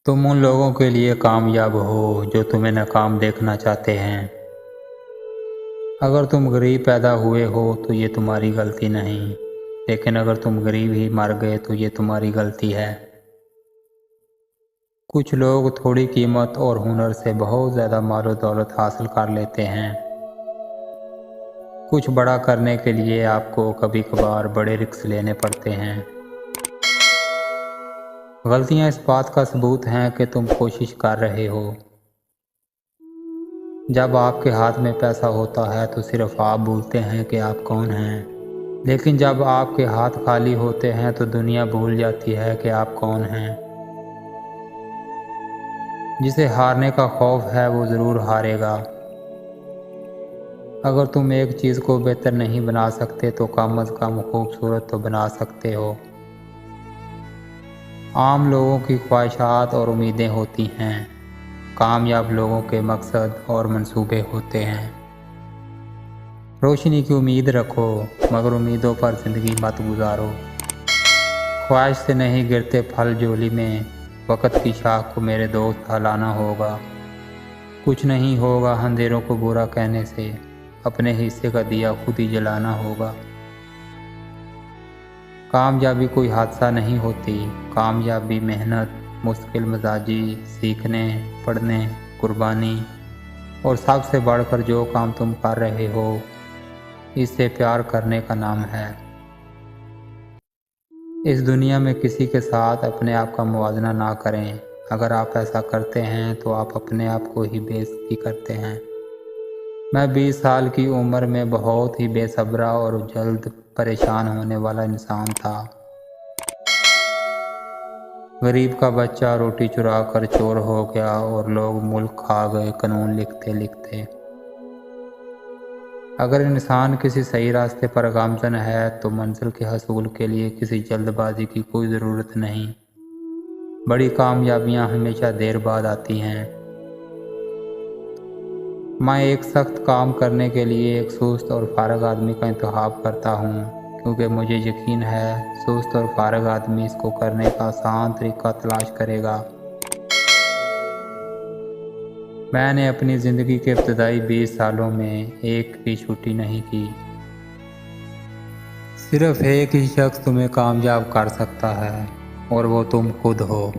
तुम उन लोगों के लिए कामयाब हो जो तुम्हें नाकाम देखना चाहते हैं। अगर तुम गरीब पैदा हुए हो तो ये तुम्हारी गलती नहीं, लेकिन अगर तुम गरीब ही मर गए तो ये तुम्हारी गलती है। कुछ लोग थोड़ी कीमत और हुनर से बहुत ज़्यादा मालो दौलत हासिल कर लेते हैं। कुछ बड़ा करने के लिए आपको कभी कभार बड़े रिस्क लेने पड़ते हैं। गलतियाँ इस बात का सबूत हैं कि तुम कोशिश कर रहे हो। जब आपके हाथ में पैसा होता है तो सिर्फ आप भूलते हैं कि आप कौन हैं, लेकिन जब आपके हाथ खाली होते हैं तो दुनिया भूल जाती है कि आप कौन हैं। जिसे हारने का खौफ है वो ज़रूर हारेगा। अगर तुम एक चीज़ को बेहतर नहीं बना सकते तो कम अज़ कम खूबसूरत तो बना सकते हो। आम लोगों की ख्वाहिशात और उम्मीदें होती हैं, कामयाब लोगों के मकसद और मंसूबे होते हैं। रोशनी की उम्मीद रखो, मगर उम्मीदों पर ज़िंदगी मत गुजारो। ख्वाहिश से नहीं गिरते फल झोली में, वक़्त की शाख को मेरे दोस्त हिलाना होगा। कुछ नहीं होगा अंधेरों को बुरा कहने से, अपने हिस्से का दिया खुद ही जलाना होगा। कामयाबी कोई हादसा नहीं होती, कामयाबी मेहनत, मुश्किल मिजाजी, सीखने, पढ़ने, कुर्बानी और सबसे बढ़कर जो काम तुम कर रहे हो, इससे प्यार करने का नाम है। इस दुनिया में किसी के साथ अपने आप का मुवाजना ना करें। अगर आप ऐसा करते हैं तो आप अपने आप को ही बेइज्जती करते हैं। मैं 20 साल की उम्र में बहुत ही बेसब्रा और जल्द परेशान होने वाला इंसान था। गरीब का बच्चा रोटी चुरा कर चोर हो गया और लोग मुल्क खा गए कानून लिखते लिखते। अगर इंसान किसी सही रास्ते पर गामज़न है तो मंजिल के हसूल के लिए किसी जल्दबाजी की कोई ज़रूरत नहीं। बड़ी कामयाबियां हमेशा देर बाद आती हैं। मैं एक सख्त काम करने के लिए एक सुस्त और फारग आदमी का इंतखाब करता हूँ, क्योंकि मुझे यकीन है सुस्त और फारग आदमी इसको करने का आसान तरीका तलाश करेगा। मैंने अपनी ज़िंदगी के इब्तदाई 20 सालों में एक भी छुट्टी नहीं की। सिर्फ एक ही शख्स तुम्हें कामयाब कर सकता है और वो तुम खुद हो।